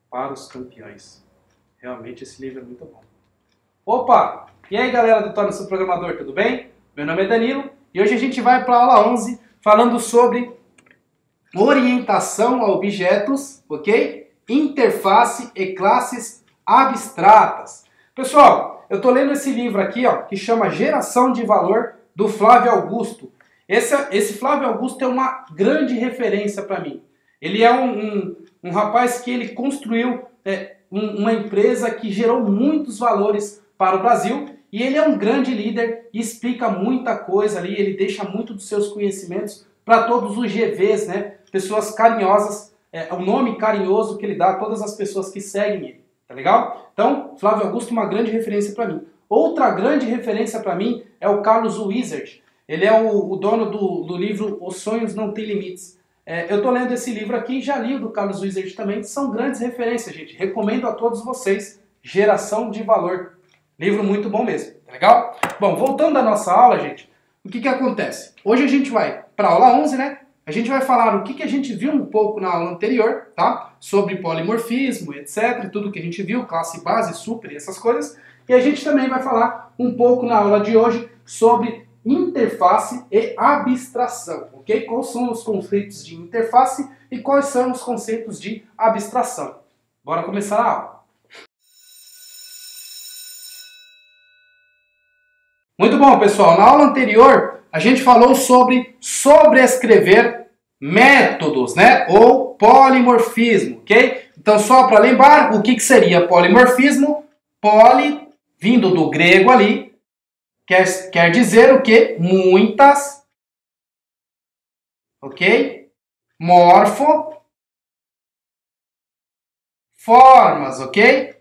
para os campeões. Realmente esse livro é muito bom. Opa! E aí galera do Torne-se Programador, tudo bem? Meu nome é Danilo e hoje a gente vai para a aula 11 falando sobre orientação a objetos, ok? Interface e classes abstratas. Pessoal, eu estou lendo esse livro aqui, ó, que chama Geração de Valor, do Flávio Augusto. Esse Flávio Augusto é uma grande referência para mim. Ele é um rapaz que ele construiu uma empresa que gerou muitos valores para o Brasil e ele é um grande líder e explica muita coisa ali, ele deixa muito dos seus conhecimentos para todos os GVs, né? Pessoas carinhosas, o nome carinhoso que ele dá a todas as pessoas que seguem ele, tá legal? Então, Flávio Augusto é uma grande referência para mim. Outra grande referência para mim é o Carlos Wizard. Ele é o dono do livro Os Sonhos Não Têm Limites. Eu estou lendo esse livro aqui, já li o do Carlos Wizard também, são grandes referências, gente. Recomendo a todos vocês, Geração de Valor. Livro muito bom mesmo, tá legal? Bom, voltando à nossa aula, gente, o que acontece? Hoje a gente vai para a aula 11, né? A gente vai falar o que a gente viu um pouco na aula anterior, tá? Sobre polimorfismo, etc, tudo que a gente viu, classe base, super e essas coisas. E a gente também vai falar um pouco na aula de hoje sobre interface e abstração, ok? Quais são os conceitos de interface e quais são os conceitos de abstração. Bora começar a aula. Muito bom, pessoal. Na aula anterior, a gente falou sobre sobrescrever métodos, né? Ou polimorfismo, ok? Então, só para lembrar, o que seria polimorfismo? Poli, vindo do grego ali, quer dizer o quê? Muitas, ok? Morfo, formas, ok?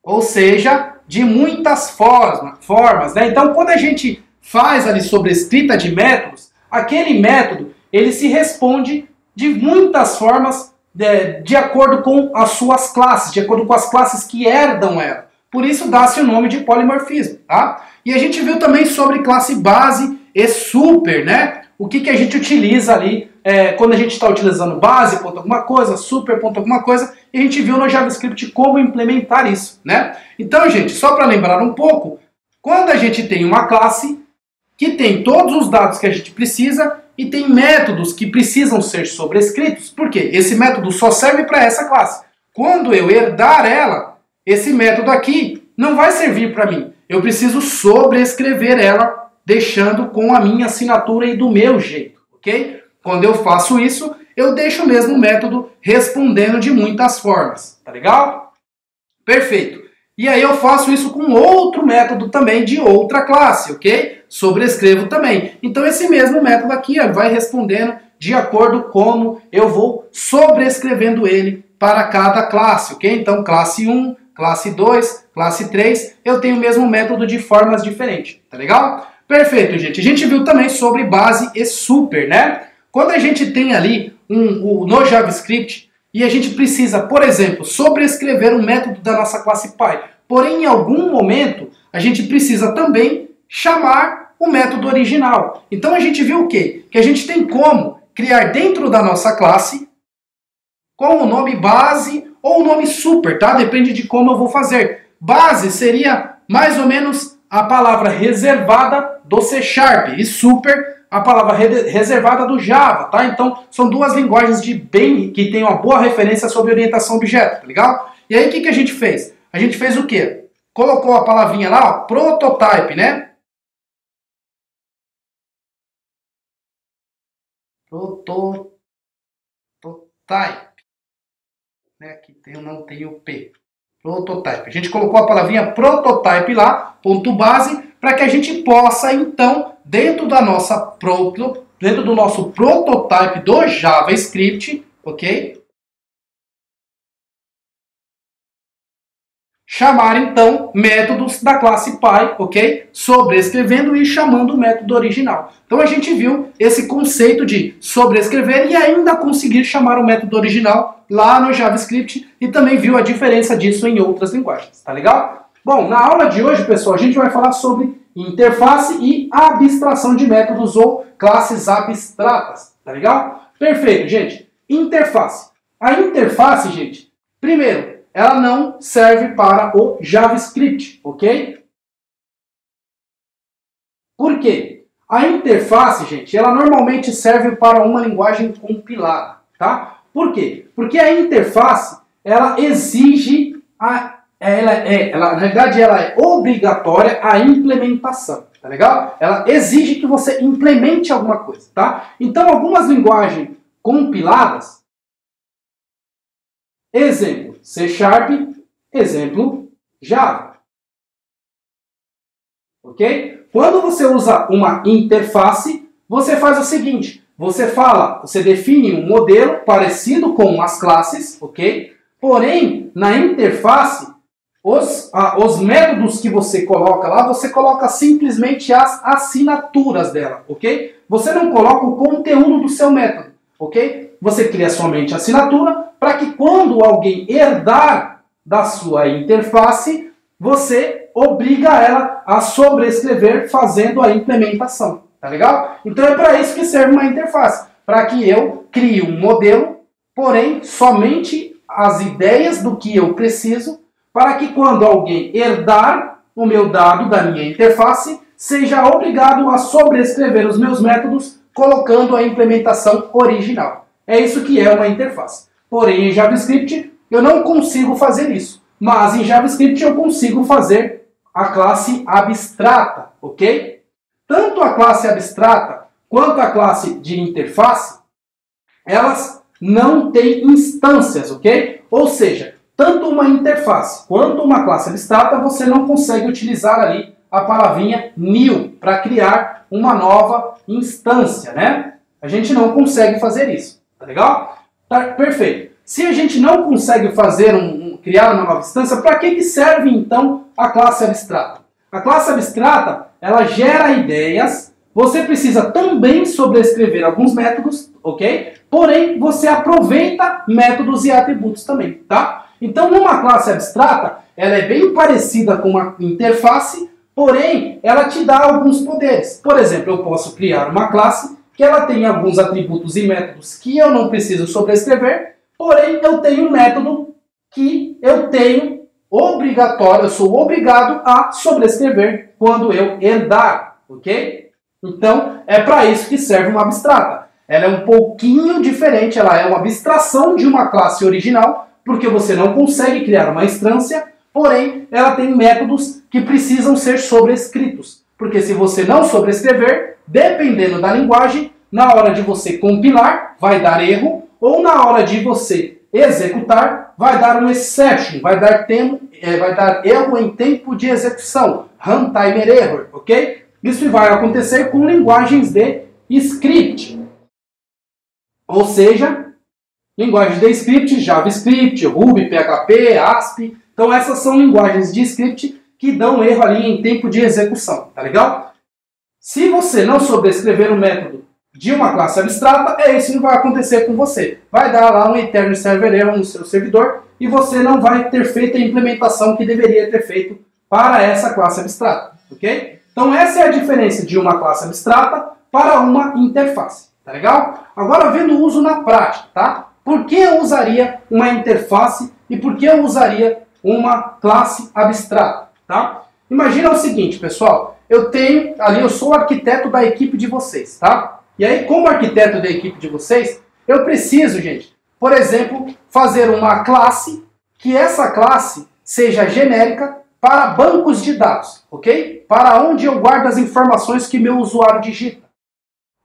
Ou seja, de muitas formas, né? Então, quando a gente faz ali sobre escrita de métodos, aquele método, ele se responde de muitas formas de acordo com as suas classes, de acordo com as classes que herdam ela. Por isso dá-se o nome de polimorfismo, tá? E a gente viu também sobre classe base e super, né? O que a gente utiliza ali quando a gente está utilizando base, ponto alguma coisa, super, ponto alguma coisa, e a gente viu no JavaScript como implementar isso, né? Então, gente, só para lembrar um pouco, quando a gente tem uma classe que tem todos os dados que a gente precisa e tem métodos que precisam ser sobrescritos, por quê? Esse método só serve para essa classe. Quando eu herdar ela, esse método aqui não vai servir para mim. Eu preciso sobrescrever ela, deixando com a minha assinatura e do meu jeito, ok? Quando eu faço isso, eu deixo o mesmo método respondendo de muitas formas, tá legal? Perfeito. E aí eu faço isso com outro método também de outra classe, ok? Sobrescrevo também. Então esse mesmo método aqui vai respondendo de acordo com como eu vou sobrescrevendo ele para cada classe, ok? Então classe 1, classe 2, classe 3, eu tenho o mesmo método de formas diferentes, tá legal? Perfeito, gente. A gente viu também sobre base e super, né? Quando a gente tem ali no JavaScript e a gente precisa, por exemplo, sobrescrever um método da nossa classe Py, porém em algum momento a gente precisa também chamar o método original. Então a gente viu o quê? Que a gente tem como criar dentro da nossa classe com o nome base ou o nome super, tá? Depende de como eu vou fazer. Base seria mais ou menos a palavra reservada do C# e super a palavra reservada do Java, tá? Então são duas linguagens que têm uma boa referência sobre orientação a objeto, tá legal? E aí o que a gente fez? A gente fez o quê? Colocou a palavrinha lá, ó, prototype, né? Prototype. Aqui não tem o P. Prototype. A gente colocou a palavrinha prototype lá, ponto base, para que a gente possa, então, dentro do nosso prototype do JavaScript, ok? Chamar, então, métodos da classe Py, ok? Sobrescrevendo e chamando o método original. Então a gente viu esse conceito de sobrescrever e ainda conseguir chamar o método original lá no JavaScript e também viu a diferença disso em outras linguagens, tá legal? Bom, na aula de hoje, pessoal, a gente vai falar sobre interface e abstração de métodos ou classes abstratas, tá legal? Perfeito, gente. Interface. A interface, gente, primeiro, ela não serve para o JavaScript, ok? Por quê? A interface, gente, ela normalmente serve para uma linguagem compilada, tá? Por quê? Porque a interface, ela exige, na verdade, ela é obrigatória a implementação, tá legal? Ela exige que você implemente alguma coisa, tá? Então, algumas linguagens compiladas, exemplo, C#, exemplo, Java, ok? Quando você usa uma interface, você faz o seguinte, você define um modelo parecido com as classes, ok? Porém, na interface, os métodos que você coloca lá, você coloca simplesmente as assinaturas dela, ok? Você não coloca o conteúdo do seu método, ok? Você cria somente a assinatura para que quando alguém herdar da sua interface, você obriga ela a sobrescrever fazendo a implementação, tá legal? Então é para isso que serve uma interface, para que eu crie um modelo, porém somente as ideias do que eu preciso, para que quando alguém herdar o meu dado da minha interface, seja obrigado a sobrescrever os meus métodos colocando a implementação original. É isso que é uma interface. Porém, em JavaScript, eu não consigo fazer isso. Mas em JavaScript eu consigo fazer a classe abstrata, ok? Tanto a classe abstrata quanto a classe de interface, elas não têm instâncias, ok? Ou seja, tanto uma interface quanto uma classe abstrata, você não consegue utilizar ali a palavrinha new para criar uma nova instância, né? A gente não consegue fazer isso, tá legal? Tá, perfeito. Se a gente não consegue fazer criar uma nova instância, para que serve então a classe abstrata? A classe abstrata, ela gera ideias, você precisa também sobrescrever alguns métodos, ok? Porém, você aproveita métodos e atributos também, tá? Então, numa classe abstrata, ela é bem parecida com uma interface, porém, ela te dá alguns poderes. Por exemplo, eu posso criar uma classe que ela tem alguns atributos e métodos que eu não preciso sobrescrever, porém, eu tenho um método que eu tenho obrigatório, eu sou obrigado a sobrescrever quando eu herdar, ok? Então, é para isso que serve uma abstrata. Ela é um pouquinho diferente, ela é uma abstração de uma classe original, porque você não consegue criar uma instância, porém, ela tem métodos que precisam ser sobrescritos. Porque se você não sobrescrever, dependendo da linguagem, na hora de você compilar, vai dar erro, ou na hora de você executar, vai dar um exception, vai dar erro em tempo de execução, runtime error, ok? Isso vai acontecer com linguagens de script. Ou seja, linguagens de script, JavaScript, Ruby, PHP, ASP. Então essas são linguagens de script que dão erro ali em tempo de execução, tá legal? Se você não sobrescrever o método de uma classe abstrata, é isso que vai acontecer com você. Vai dar lá um eternal server error no seu servidor e você não vai ter feito a implementação que deveria ter feito para essa classe abstrata, ok? Então essa é a diferença de uma classe abstrata para uma interface, tá legal? Agora vendo o uso na prática, tá? Por que eu usaria uma interface e por que eu usaria uma classe abstrata, tá? Imagina o seguinte, pessoal, eu sou o arquiteto da equipe de vocês, tá? E aí, como arquiteto da equipe de vocês, eu preciso, gente, por exemplo, fazer uma classe, que essa classe seja genérica para bancos de dados, ok? Para onde eu guardo as informações que meu usuário digita.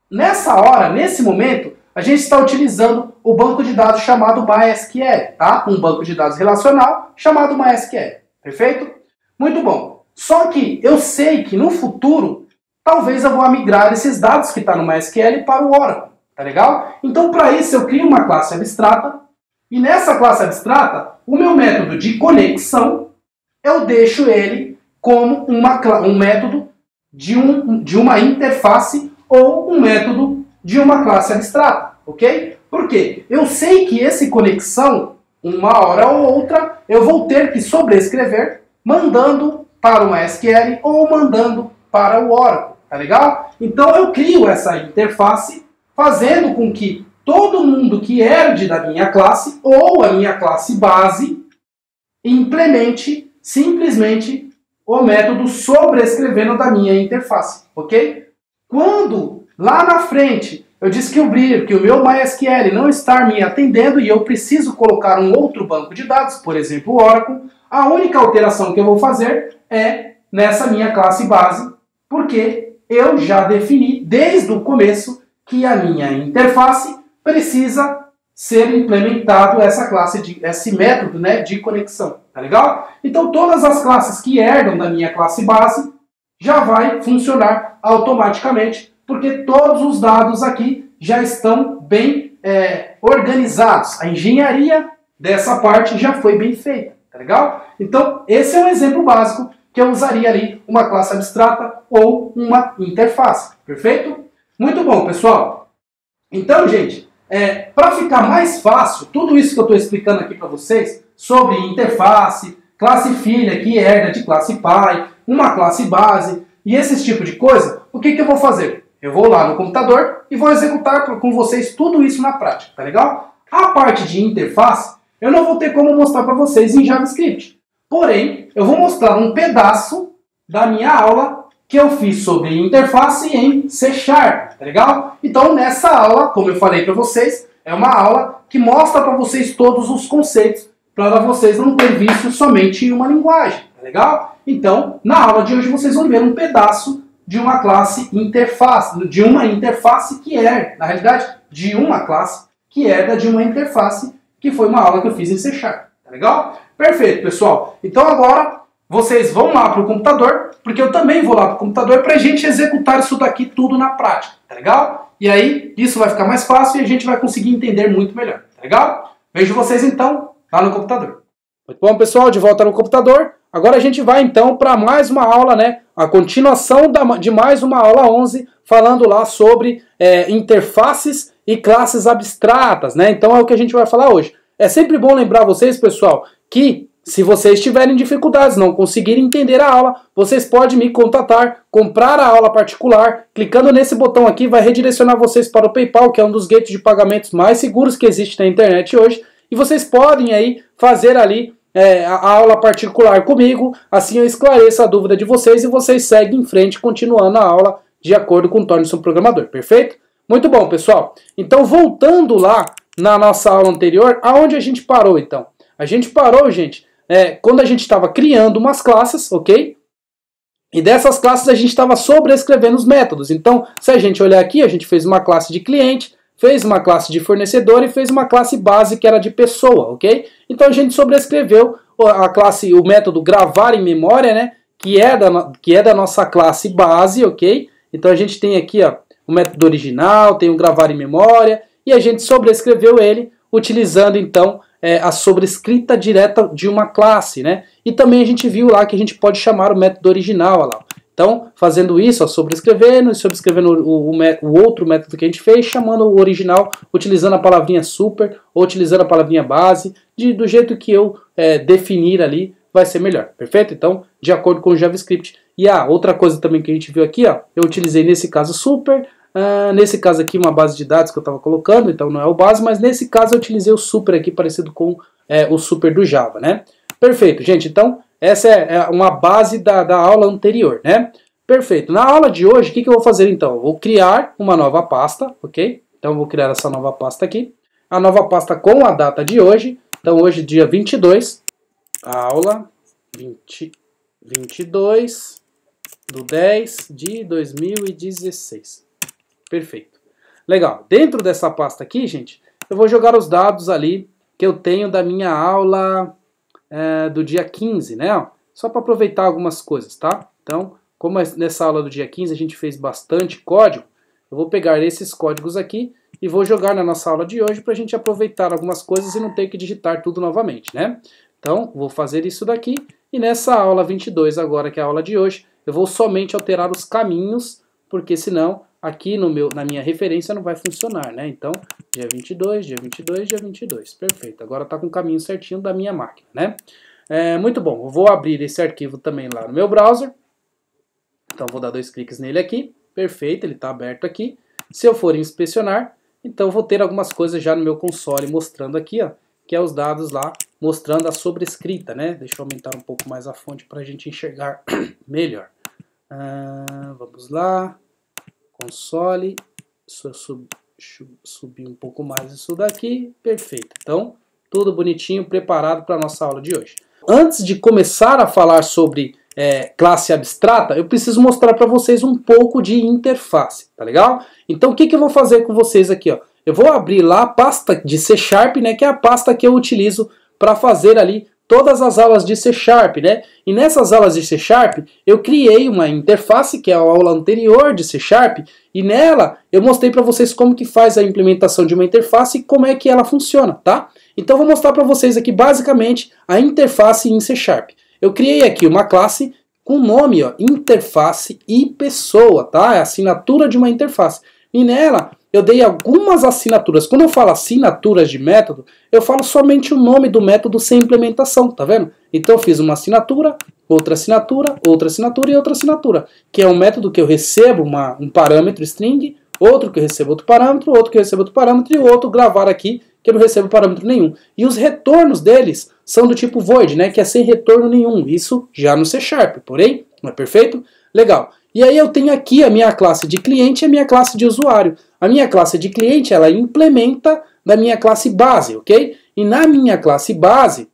Nessa hora, nesse momento, a gente está utilizando o banco de dados chamado MySQL, tá? Um banco de dados relacional chamado MySQL, perfeito? Muito bom. Só que eu sei que no futuro, talvez eu vou migrar esses dados que estão no MySQL para o Oracle, tá legal? Então, para isso, eu crio uma classe abstrata e nessa classe abstrata, o meu método de conexão, eu deixo ele como um método de uma interface ou um método de uma classe abstrata, ok? Por quê? Eu sei que esse conexão, uma hora ou outra, eu vou ter que sobrescrever mandando para o MySQL ou mandando para o Oracle, tá legal? Então eu crio essa interface fazendo com que todo mundo que herde da minha classe ou a minha classe base implemente simplesmente o método sobrescrevendo da minha interface, ok? Quando lá na frente eu descobrir que o meu MySQL não está me atendendo e eu preciso colocar um outro banco de dados, por exemplo o Oracle, a única alteração que eu vou fazer é nessa minha classe base, porque eu já defini desde o começo que a minha interface precisa ser implementado esse método, né, de conexão, tá legal? Então todas as classes que herdam da minha classe base já vai funcionar automaticamente, porque todos os dados aqui já estão bem organizados. A engenharia dessa parte já foi bem feita, tá legal? Então esse é um exemplo básico que eu usaria ali uma classe abstrata ou uma interface, perfeito? Muito bom, pessoal. Então, gente, para ficar mais fácil, tudo isso que eu estou explicando aqui para vocês, sobre interface, classe filha que herda de classe pai, uma classe base e esse tipo de coisa, o que eu vou fazer? Eu vou lá no computador e vou executar com vocês tudo isso na prática, tá legal? A parte de interface, eu não vou ter como mostrar para vocês em JavaScript. Porém, eu vou mostrar um pedaço da minha aula que eu fiz sobre interface em C#, tá legal? Então, nessa aula, como eu falei para vocês, é uma aula que mostra para vocês todos os conceitos, para vocês não terem visto somente uma linguagem, tá legal? Então, na aula de hoje, vocês vão ver um pedaço de uma classe interface, de uma interface que na realidade, de uma classe que herda de uma interface, que foi uma aula que eu fiz em C#, tá legal? Perfeito, pessoal. Então agora vocês vão lá para o computador, porque eu também vou lá para o computador para a gente executar isso daqui tudo na prática, tá legal? E aí isso vai ficar mais fácil e a gente vai conseguir entender muito melhor, tá legal? Vejo vocês então lá no computador. Muito bom, pessoal, de volta no computador. Agora a gente vai então para mais uma aula, né? A continuação de mais uma aula 11, falando lá sobre interfaces e classes abstratas, né? Então é o que a gente vai falar hoje. É sempre bom lembrar vocês, pessoal, que se vocês tiverem dificuldades, não conseguirem entender a aula, vocês podem me contatar, comprar a aula particular, clicando nesse botão aqui vai redirecionar vocês para o PayPal, que é um dos gateways de pagamentos mais seguros que existe na internet hoje, e vocês podem aí fazer ali a aula particular comigo, assim eu esclareço a dúvida de vocês e vocês seguem em frente, continuando a aula de acordo com o Torne-se um Programador, perfeito? Muito bom, pessoal. Então, voltando lá na nossa aula anterior, aonde a gente parou então? A gente parou, gente, quando a gente estava criando umas classes, ok? E dessas classes a gente estava sobrescrevendo os métodos. Então, se a gente olhar aqui, a gente fez uma classe de cliente, fez uma classe de fornecedor e fez uma classe base que era de pessoa, ok? Então a gente sobrescreveu a classe, o método gravar em memória, né? Que é da nossa classe base, ok? Então a gente tem aqui, ó, o método original, tem o gravar em memória, e a gente sobrescreveu ele utilizando então a sobrescrita direta de uma classe, né? E também a gente viu lá que a gente pode chamar o método original, olha lá. Então, fazendo isso, ó, sobrescrevendo e sobrescrevendo o outro método que a gente fez, chamando o original, utilizando a palavrinha super ou utilizando a palavrinha base, do jeito que eu definir ali, vai ser melhor, perfeito? Então, de acordo com o JavaScript. E outra coisa também que a gente viu aqui, ó, eu utilizei nesse caso super, nesse caso aqui uma base de dados que eu estava colocando, então não é o base, mas nesse caso eu utilizei o super aqui, parecido com o super do Java, né? Perfeito, gente, então essa é uma base da aula anterior, né? Perfeito. Na aula de hoje, o que eu vou fazer então? Eu vou criar uma nova pasta, ok? Então eu vou criar essa nova pasta aqui. A nova pasta com a data de hoje. Então hoje, dia 22, aula 22 do 10 de 2016. Perfeito. Legal. Dentro dessa pasta aqui, gente, eu vou jogar os dados ali que eu tenho da minha aula do dia 15, né? Só para aproveitar algumas coisas, tá? Então, como nessa aula do dia 15 a gente fez bastante código, eu vou pegar esses códigos aqui e vou jogar na nossa aula de hoje para a gente aproveitar algumas coisas e não ter que digitar tudo novamente, né? Então, vou fazer isso daqui e nessa aula 22 agora, que é a aula de hoje, eu vou somente alterar os caminhos, porque senão aqui na minha referência não vai funcionar, né? Então, dia 22, dia 22, dia 22. Perfeito. Agora está com o caminho certinho da minha máquina, né? Muito bom. Eu vou abrir esse arquivo também lá no meu browser. Então, vou dar 2 cliques nele aqui. Perfeito, ele está aberto aqui. Se eu for inspecionar, Então eu vou ter algumas coisas já no meu console mostrando aqui, ó, que é os dados lá, mostrando a sobrescrita, né? Deixa eu aumentar um pouco mais a fonte para a gente enxergar melhor. Vamos lá, console, subir um pouco mais isso daqui, perfeito. Então, tudo bonitinho, preparado para a nossa aula de hoje. Antes de começar a falar sobre classe abstrata, eu preciso mostrar para vocês um pouco de interface, tá legal? Então, o que eu vou fazer com vocês aqui, ó? Eu vou abrir lá a pasta de C Sharp, né, que é a pasta que eu utilizo para fazer ali todas as aulas de C Sharp, né? E nessas aulas de C Sharp, eu criei uma interface, que é a aula anterior de C Sharp, e nela eu mostrei para vocês como que faz a implementação de uma interface e como é que ela funciona, tá? Então eu vou mostrar para vocês aqui basicamente a interface em C Sharp. Eu criei aqui uma classe com o nome, ó, interface e pessoa, tá? É a assinatura de uma interface. E nela eu dei algumas assinaturas. Quando eu falo assinaturas de método, eu falo somente o nome do método sem implementação, tá vendo? Então eu fiz uma assinatura, outra assinatura, outra assinatura e outra assinatura, que é um método que eu recebo um parâmetro string, outro que eu recebo outro parâmetro, outro que eu recebo outro parâmetro e outro gravar aqui que eu não recebo parâmetro nenhum. E os retornos deles são do tipo void, né, que é sem retorno nenhum. Isso já no C Sharp, porém, não é perfeito? Legal. E aí eu tenho aqui a minha classe de cliente e a minha classe de usuário. A minha classe de cliente, ela implementa da minha classe base, ok? E na minha classe base,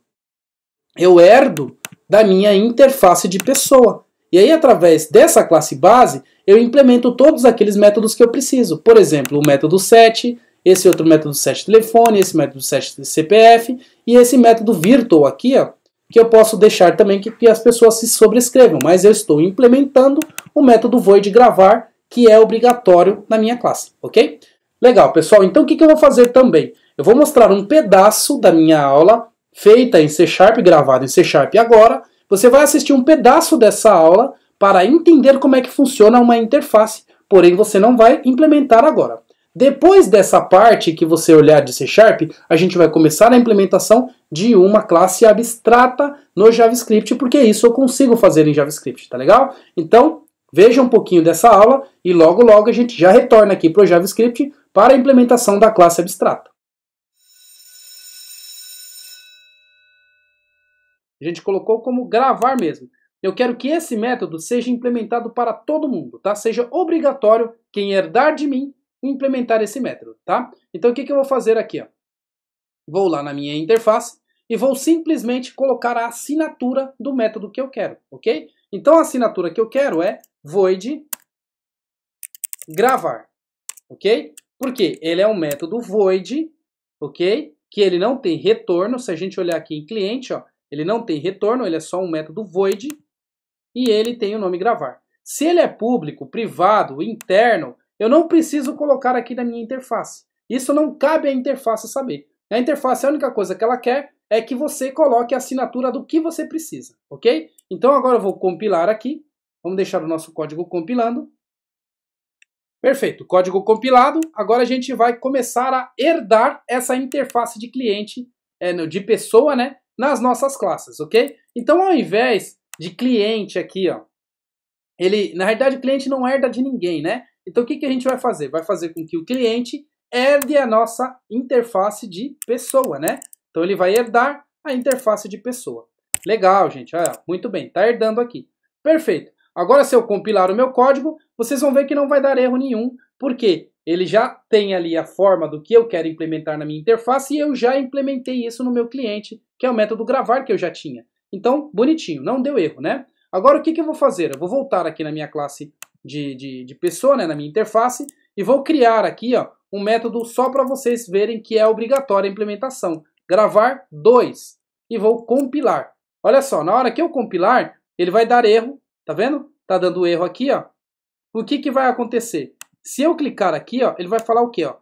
eu herdo da minha interface de pessoa. E aí, através dessa classe base, eu implemento todos aqueles métodos que eu preciso. Por exemplo, o método set, esse outro método set telefone, esse método set CPF e esse método virtual aqui, ó, que eu posso deixar também que as pessoas se sobrescrevam, mas eu estou implementando o método void gravar, que é obrigatório na minha classe, ok? Legal, pessoal, então o que eu vou fazer também? Eu vou mostrar um pedaço da minha aula, feita em C Sharp, gravada em C Sharp agora. Você vai assistir um pedaço dessa aula para entender como é que funciona uma interface, porém você não vai implementar agora. Depois dessa parte que você olhar de C Sharp, a gente vai começar a implementação de uma classe abstrata no JavaScript, porque isso eu consigo fazer em JavaScript, tá legal? Então, veja um pouquinho dessa aula e logo logo a gente já retorna aqui para o JavaScript para a implementação da classe abstrata. A gente colocou como gravar mesmo. Eu quero que esse método seja implementado para todo mundo, tá? Seja obrigatório quem herdar de mim implementar esse método, tá? Então o que eu vou fazer aqui, ó? Vou lá na minha interface e vou simplesmente colocar a assinatura do método que eu quero, ok? Então a assinatura que eu quero é void gravar, ok? Porque ele é um método void, ok? Que ele não tem retorno. Se a gente olhar aqui em cliente, ó, ele não tem retorno, ele é só um método void e ele tem o nome gravar. Se ele é público, privado, interno, eu não preciso colocar aqui na minha interface. Isso não cabe à interface saber. A interface, a única coisa que ela quer é que você coloque a assinatura do que você precisa, ok? Então agora eu vou compilar aqui. Vamos deixar o nosso código compilando. Perfeito, código compilado. Agora a gente vai começar a herdar essa interface de cliente, de pessoa, né, nas nossas classes, ok? Então ao invés de cliente aqui, ó, na realidade o cliente não herda de ninguém, né? Então o que a gente vai fazer? Vai fazer com que o cliente herde a nossa interface de pessoa, né? Então ele vai herdar a interface de pessoa. Legal, gente. Muito bem, está herdando aqui. Perfeito. Agora se eu compilar o meu código, vocês vão ver que não vai dar erro nenhum, porque ele já tem ali a forma do que eu quero implementar na minha interface e eu já implementei isso no meu cliente, que é o método gravar que eu já tinha. Então, bonitinho, não deu erro, né? Agora o que eu vou fazer? Eu vou voltar aqui na minha classe de pessoa, né, na minha interface, e vou criar aqui, ó, um método só para vocês verem que é obrigatória a implementação. Gravar 2. E vou compilar. Olha só, na hora que eu compilar, ele vai dar erro, tá vendo? Tá dando erro aqui, ó. O que vai acontecer? Se eu clicar aqui, ó, ele vai falar o quê, ó?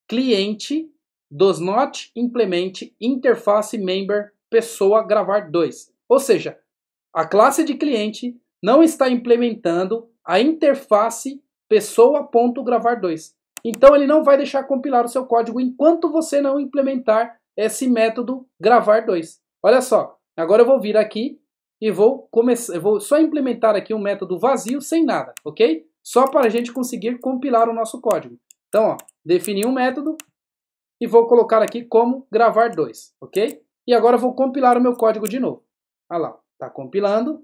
Cliente does not implement interface member pessoa gravar 2. Ou seja, a classe de cliente não está implementando a interface pessoa.gravar2. Então ele não vai deixar compilar o seu código enquanto você não implementar esse método gravar2. Olha só, agora eu vou vir aqui e vou só implementar aqui um método vazio sem nada, ok? Só para a gente conseguir compilar o nosso código. Então, ó, defini um método e vou colocar aqui como gravar 2, ok? E agora eu vou compilar o meu código de novo. Olha lá, está compilando.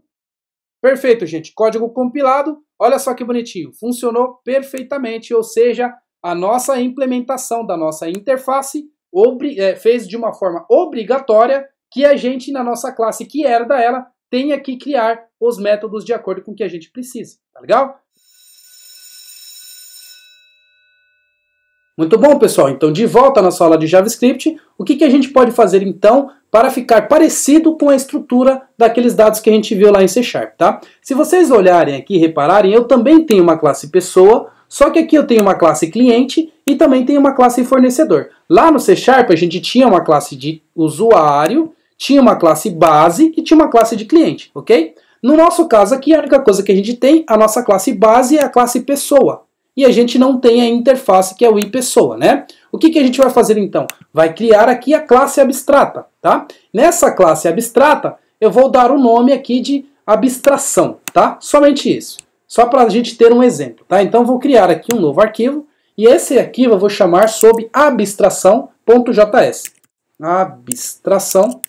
Perfeito, gente. Código compilado. Olha só que bonitinho. Funcionou perfeitamente, ou seja, a nossa implementação da nossa interface fez de uma forma obrigatória que a gente, na nossa classe que herda ela, tenha que criar os métodos de acordo com o que a gente precisa. Tá legal? Muito bom, pessoal. Então, de volta à nossa aula de JavaScript, o que a gente pode fazer, então, para ficar parecido com a estrutura daqueles dados que a gente viu lá em C#, tá? Se vocês olharem aqui e repararem, eu também tenho uma classe pessoa, só que aqui eu tenho uma classe cliente e também tenho uma classe fornecedor. Lá no C# a gente tinha uma classe de usuário, tinha uma classe base e tinha uma classe de cliente, ok? No nosso caso aqui, a única coisa que a gente tem, a nossa classe base é a classe pessoa. E a gente não tem a interface que é o iPessoa, né? O que a gente vai fazer então? Vai criar aqui a classe abstrata, tá? Nessa classe abstrata, eu vou dar o nome aqui de abstração, tá? Somente isso. Só para a gente ter um exemplo, tá? Então vou criar aqui um novo arquivo e esse arquivo eu vou chamar sob abstração.js. Abstração.js.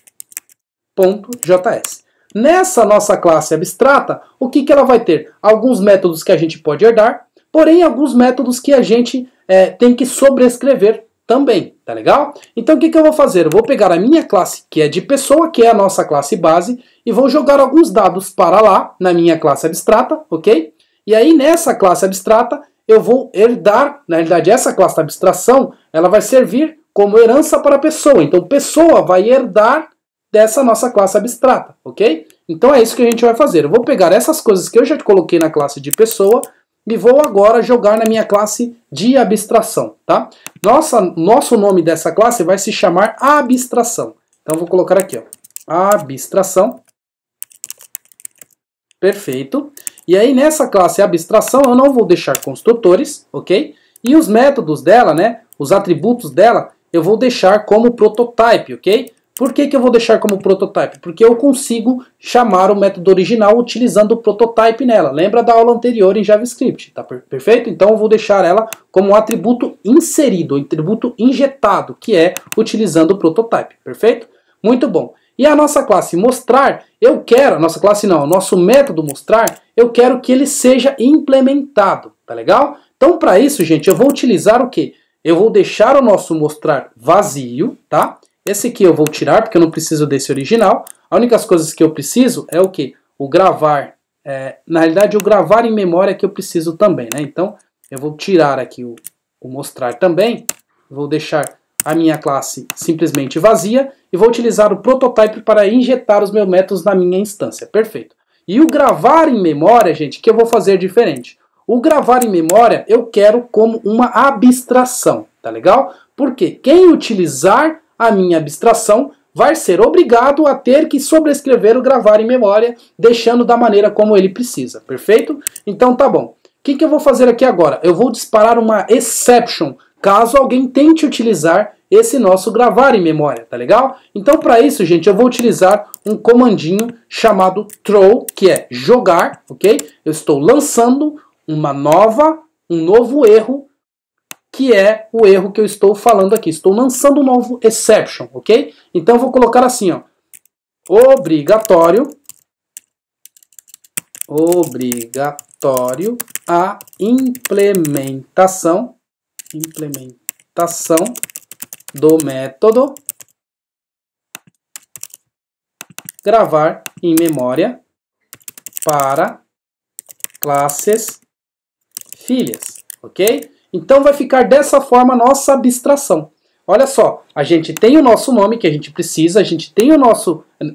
Nessa nossa classe abstrata, o que ela vai ter? Alguns métodos que a gente pode herdar, porém alguns métodos que a gente tem que sobrescrever também, tá legal? Então o que eu vou fazer? Eu vou pegar a minha classe que é de pessoa, que é a nossa classe base, e vou jogar alguns dados para lá, na minha classe abstrata, ok? E aí nessa classe abstrata eu vou herdar, na realidade essa classe de abstração, ela vai servir como herança para a pessoa. Então pessoa vai herdar dessa nossa classe abstrata, ok? Então é isso que a gente vai fazer. Eu vou pegar essas coisas que eu já coloquei na classe de pessoa, e vou agora jogar na minha classe de abstração, tá? Nosso nome dessa classe vai se chamar abstração. Então vou colocar aqui, ó, abstração. Perfeito. E aí nessa classe abstração eu não vou deixar construtores, ok? E os métodos dela, né, os atributos dela, eu vou deixar como prototype, ok? Por que eu vou deixar como prototype? Porque eu consigo chamar o método original utilizando o prototype nela. Lembra da aula anterior em JavaScript, tá perfeito? Então eu vou deixar ela como um atributo inserido, um atributo injetado, que é utilizando o prototype, perfeito? Muito bom. E a nossa classe mostrar, o nosso método mostrar, eu quero que ele seja implementado, tá legal? Então para isso, gente, eu vou utilizar o quê? Eu vou deixar o nosso mostrar vazio, tá? Esse aqui eu vou tirar porque eu não preciso desse original. A única coisa que eu preciso é o quê? O gravar. Na realidade, o gravar em memória que eu preciso também, né? Então, eu vou tirar aqui o mostrar também. Vou deixar a minha classe simplesmente vazia e vou utilizar o prototype para injetar os meus métodos na minha instância. Perfeito. E o gravar em memória, gente, que eu vou fazer diferente. O gravar em memória eu quero como uma abstração, tá legal? Porque quem utilizar a minha abstração vai ser obrigado a ter que sobrescrever o gravar em memória, deixando da maneira como ele precisa, perfeito? Então tá bom. O que eu vou fazer aqui agora? Eu vou disparar uma exception, caso alguém tente utilizar esse nosso gravar em memória, tá legal? Então para isso, gente, eu vou utilizar um comandinho chamado throw, que é jogar, ok? Eu estou lançando um novo erro, que é o erro que eu estou falando aqui. Estou lançando um novo exception, ok? Então eu vou colocar assim, ó, obrigatório a implementação do método gravar em memória para classes filhas, ok? Então vai ficar dessa forma a nossa abstração. Olha só, a gente tem o nosso nome que a gente precisa, a gente tem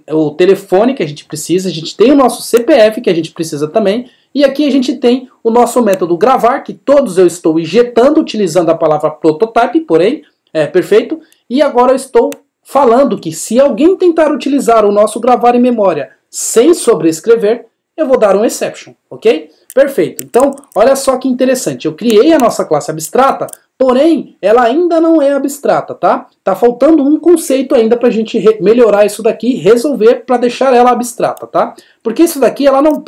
o telefone que a gente precisa, a gente tem o nosso CPF que a gente precisa também, e aqui a gente tem o nosso método gravar, que todos eu estou injetando utilizando a palavra prototype, porém, perfeito, e agora eu estou falando que se alguém tentar utilizar o nosso gravar em memória sem sobrescrever, eu vou dar um exception, ok? Perfeito. Então, olha só que interessante. Eu criei a nossa classe abstrata, porém, ela ainda não é abstrata, tá? Tá faltando um conceito ainda pra gente melhorar isso daqui e resolver para deixar ela abstrata, tá? Porque isso daqui, ela não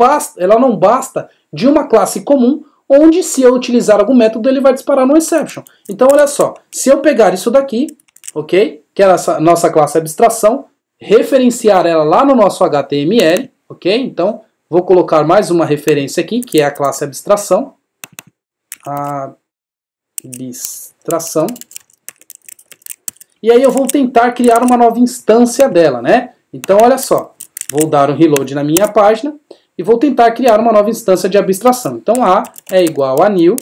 basta de uma classe comum onde se eu utilizar algum método ele vai disparar no exception. Então olha só, se eu pegar isso daqui, ok? Que é a nossa classe abstração, referenciar ela lá no nosso HTML, ok? Então vou colocar mais uma referência aqui, que é a classe abstração. Abstração. E aí eu vou tentar criar uma nova instância dela, né? Então olha só, vou dar um reload na minha página e vou tentar criar uma nova instância de abstração. Então A é igual a new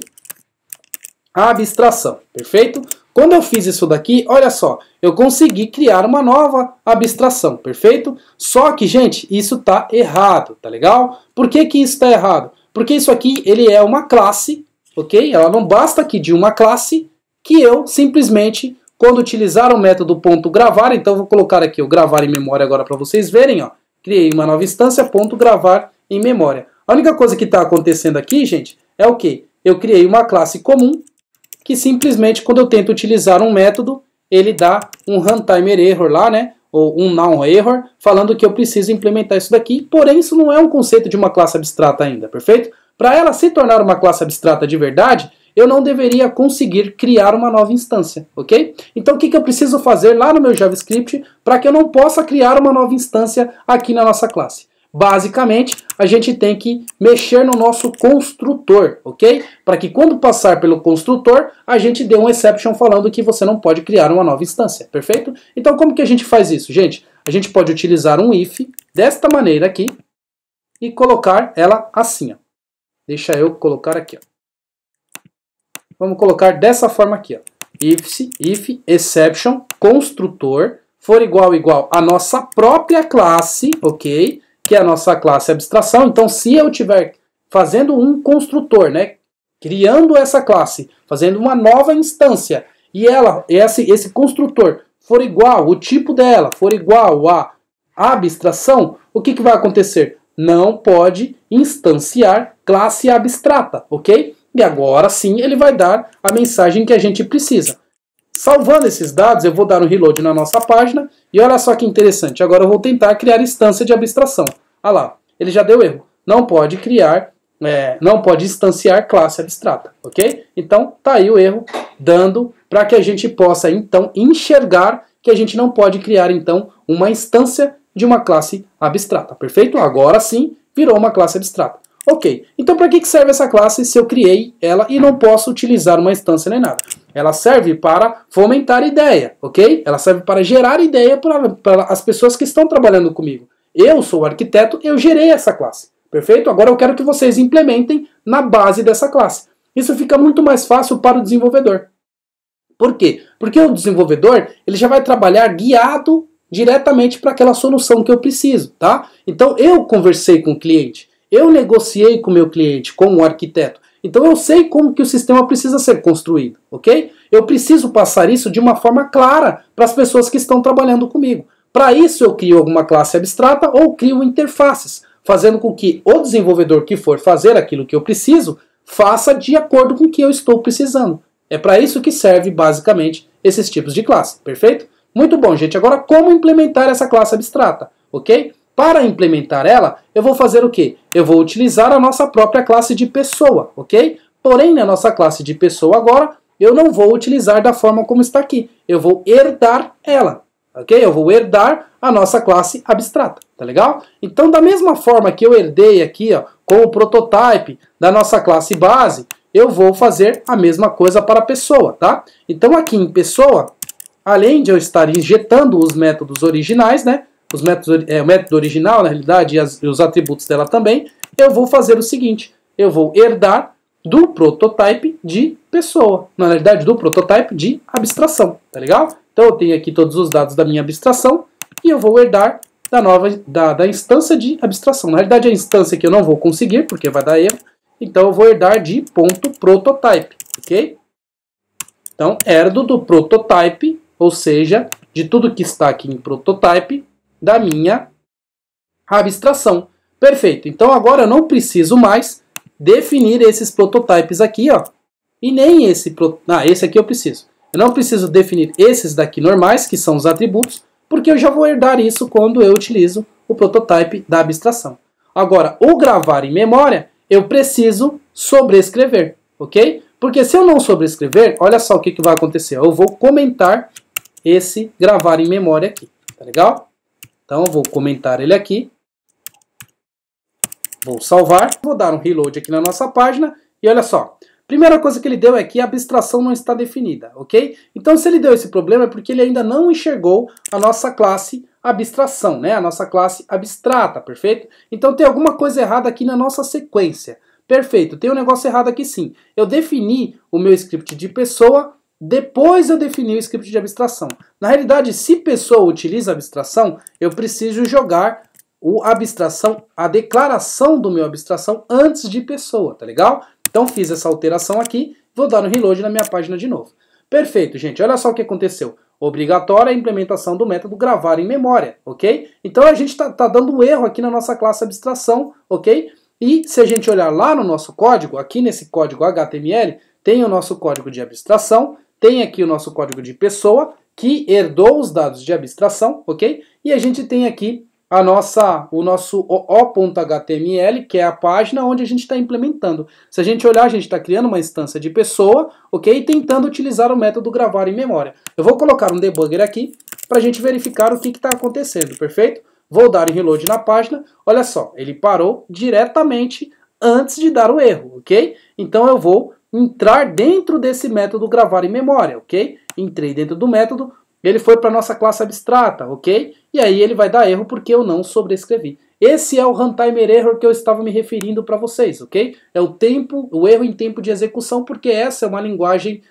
abstração, perfeito? Quando eu fiz isso daqui, olha só, eu consegui criar uma nova abstração, perfeito? Só que, gente, isso tá errado, tá legal? Por que que isso tá errado? Porque isso aqui, ele é uma classe, ok? Ela não basta aqui de uma classe que eu simplesmente, quando utilizar o método .gravar, então vou colocar aqui o gravar em memória agora para vocês verem, ó. Criei uma nova instância, .gravar em memória. A única coisa que está acontecendo aqui, gente, é o quê? Eu criei uma classe comum que simplesmente quando eu tento utilizar um método, ele dá um runtime error lá, né? Ou um null error, falando que eu preciso implementar isso daqui. Porém, isso não é um conceito de uma classe abstrata ainda, perfeito? Para ela se tornar uma classe abstrata de verdade, eu não deveria conseguir criar uma nova instância, ok? Então o que eu preciso fazer lá no meu JavaScript para que eu não possa criar uma nova instância aqui na nossa classe? Basicamente, a gente tem que mexer no nosso construtor, ok? Para que quando passar pelo construtor, a gente dê um exception falando que você não pode criar uma nova instância, perfeito? Então como que a gente faz isso, gente? A gente pode utilizar um if desta maneira aqui e colocar ela assim, ó. Deixa eu colocar aqui, ó. Vamos colocar dessa forma aqui, ó. If exception construtor for igual a nossa própria classe, ok? Que é a nossa classe abstração. Então, se eu estiver fazendo um construtor, né? Criando essa classe, fazendo uma nova instância, e esse construtor for igual, o tipo dela for igual a abstração, o que vai acontecer? Não pode instanciar classe abstrata, ok? E agora sim ele vai dar a mensagem que a gente precisa. Salvando esses dados, eu vou dar um reload na nossa página. E olha só que interessante. Agora eu vou tentar criar instância de abstração. Olha lá, ele já deu erro. Não pode criar, não pode instanciar classe abstrata, ok? Então tá aí o erro, dando para que a gente possa então enxergar que a gente não pode criar então uma instância de uma classe abstrata, perfeito? Agora sim virou uma classe abstrata. Ok, então para que serve essa classe se eu criei ela e não posso utilizar uma instância nem nada? Ela serve para fomentar ideia, ok? Ela serve para gerar ideia para as pessoas que estão trabalhando comigo. Eu sou o arquiteto, eu gerei essa classe, perfeito? Agora eu quero que vocês implementem na base dessa classe. Isso fica muito mais fácil para o desenvolvedor. Por quê? Porque o desenvolvedor ele já vai trabalhar guiado diretamente para aquela solução que eu preciso, tá? Então eu conversei com o cliente. Eu negociei com o meu cliente, com o arquiteto. Então eu sei como que o sistema precisa ser construído, ok? Eu preciso passar isso de uma forma clara para as pessoas que estão trabalhando comigo. Para isso eu crio alguma classe abstrata ou crio interfaces, fazendo com que o desenvolvedor que for fazer aquilo que eu preciso, faça de acordo com o que eu estou precisando. É para isso que serve basicamente esses tipos de classe, perfeito? Muito bom, gente. Agora como implementar essa classe abstrata, ok? Para implementar ela, eu vou fazer o quê? Eu vou utilizar a nossa própria classe de pessoa, ok? Porém, na nossa classe de pessoa agora, eu não vou utilizar da forma como está aqui. Eu vou herdar ela, ok? Eu vou herdar a nossa classe abstrata, tá legal? Então, da mesma forma que eu herdei aqui, ó, com o prototype da nossa classe base, eu vou fazer a mesma coisa para a pessoa, tá? Então, aqui em pessoa, além de eu estar injetando os métodos originais, né? O método original, na realidade, e os atributos dela também, eu vou fazer o seguinte, eu vou herdar do prototype de pessoa, na realidade do prototype de abstração, tá legal? Então eu tenho aqui todos os dados da minha abstração e eu vou herdar da instância de abstração. Na realidade a instância que eu não vou conseguir, porque vai dar erro, então eu vou herdar de .prototype, ok? Então herdo do prototype, ou seja, de tudo que está aqui em prototype, da minha abstração. Perfeito. Então agora eu não preciso mais definir esses prototypes aqui, ó. E nem esse aqui eu preciso. Eu não preciso definir esses daqui normais, que são os atributos, porque eu já vou herdar isso quando eu utilizo o prototype da abstração. Agora, o gravar em memória, eu preciso sobrescrever, ok? Porque se eu não sobrescrever, olha só o que vai acontecer. Eu vou comentar esse gravar em memória aqui, tá legal? Então eu vou comentar ele aqui, vou salvar, vou dar um reload aqui na nossa página e olha só. Primeira coisa que ele deu é que a abstração não está definida, ok? Então se ele deu esse problema é porque ele ainda não enxergou a nossa classe abstração, né? A nossa classe abstrata, perfeito? Então tem alguma coisa errada aqui na nossa sequência. Perfeito, tem um negócio errado aqui sim. Eu defini o meu script de pessoa, depois eu defini o script de abstração. Na realidade, se pessoa utiliza abstração, eu preciso jogar a declaração do meu abstração antes de pessoa, tá legal? Então fiz essa alteração aqui, vou dar um reload na minha página de novo. Perfeito, gente, olha só o que aconteceu. Obrigatória a implementação do método gravar em memória, ok? Então a gente tá dando um erro aqui na nossa classe abstração, ok? E se a gente olhar lá no nosso código, aqui nesse código HTML, tem o nosso código de abstração, tem aqui o nosso código de pessoa, que herdou os dados de abstração, ok? E a gente tem aqui o nosso o.html, que é a página onde a gente está implementando. Se a gente olhar, a gente está criando uma instância de pessoa, ok? Tentando utilizar o método gravar em memória. Eu vou colocar um debugger aqui para a gente verificar o que está acontecendo, perfeito? Vou dar um reload na página, olha só, ele parou diretamente antes de dar o erro, ok? Então eu vou entrar dentro desse método gravar em memória, ok? Entrei dentro do método, ele foi para a nossa classe abstrata, ok? E aí ele vai dar erro porque eu não sobrescrevi. Esse é o runtime error que eu estava me referindo para vocês, ok? É o erro em tempo de execução, porque essa é uma linguagem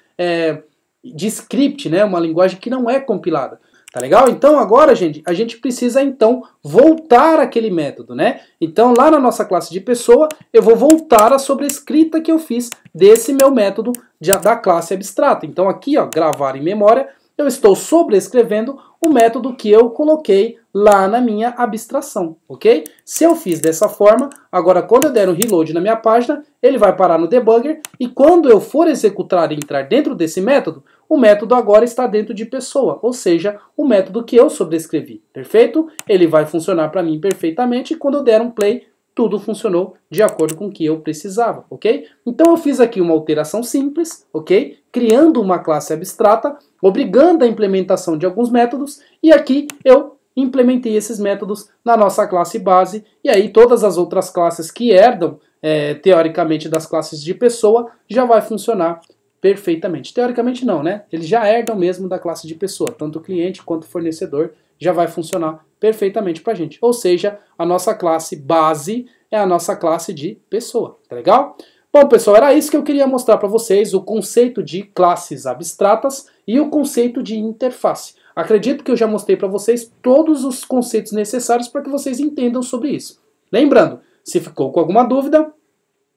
de script, né? Uma linguagem que não é compilada. Tá legal? Então agora, gente, a gente precisa então voltar àquele método, né? Então lá na nossa classe de pessoa, eu vou voltar à sobrescrita que eu fiz desse meu método da classe abstrata. Então aqui, ó, gravar em memória, eu estou sobrescrevendo o método que eu coloquei lá na minha abstração, ok? Se eu fiz dessa forma, agora quando eu der um reload na minha página, ele vai parar no debugger e quando eu for executar e entrar dentro desse método, o método agora está dentro de pessoa, ou seja, o método que eu sobrescrevi, perfeito? Ele vai funcionar para mim perfeitamente e quando eu der um play, tudo funcionou de acordo com o que eu precisava, ok? Então eu fiz aqui uma alteração simples, ok? Criando uma classe abstrata, obrigando a implementação de alguns métodos, e aqui eu implementei esses métodos na nossa classe base, e aí todas as outras classes que herdam, teoricamente, das classes de pessoa, já vai funcionar perfeitamente. Teoricamente não, né? Eles já herdam mesmo da classe de pessoa, tanto o cliente quanto o fornecedor já vai funcionar perfeitamente para a gente. Ou seja, a nossa classe base é a nossa classe de pessoa, tá legal? Bom, pessoal, era isso que eu queria mostrar para vocês, o conceito de classes abstratas e o conceito de interface. Acredito que eu já mostrei para vocês todos os conceitos necessários para que vocês entendam sobre isso. Lembrando, se ficou com alguma dúvida,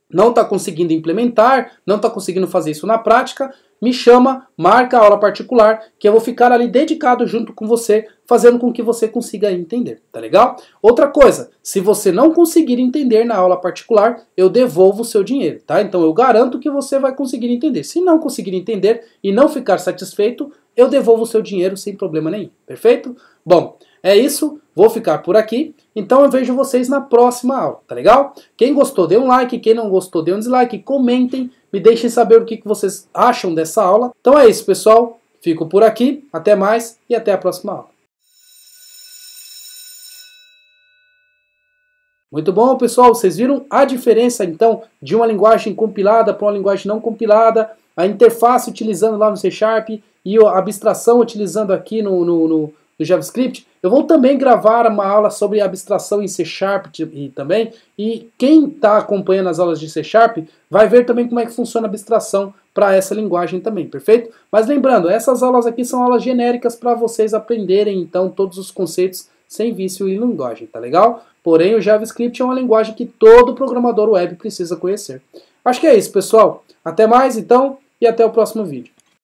não está conseguindo implementar, não está conseguindo fazer isso na prática, me chama, marca a aula particular, que eu vou ficar ali dedicado junto com você, fazendo com que você consiga entender, tá legal? Outra coisa, se você não conseguir entender na aula particular, eu devolvo o seu dinheiro, tá? Então eu garanto que você vai conseguir entender. Se não conseguir entender e não ficar satisfeito, eu devolvo o seu dinheiro sem problema nenhum, perfeito? Bom, é isso, vou ficar por aqui, então eu vejo vocês na próxima aula, tá legal? Quem gostou, dê um like, quem não gostou, dê um dislike, comentem, me deixem saber o que vocês acham dessa aula. Então é isso, pessoal, fico por aqui, até mais e até a próxima aula. Muito bom, pessoal, vocês viram a diferença, então, de uma linguagem compilada para uma linguagem não compilada, a interface utilizando lá no C# e a abstração utilizando aqui no JavaScript. Eu vou também gravar uma aula sobre abstração em C# também, e quem está acompanhando as aulas de C# vai ver também como é que funciona a abstração para essa linguagem também, perfeito? Mas lembrando, essas aulas aqui são aulas genéricas para vocês aprenderem, então, todos os conceitos sem vício em linguagem, tá legal? Porém, o JavaScript é uma linguagem que todo programador web precisa conhecer. Acho que é isso, pessoal. Até mais, então, e até o próximo vídeo.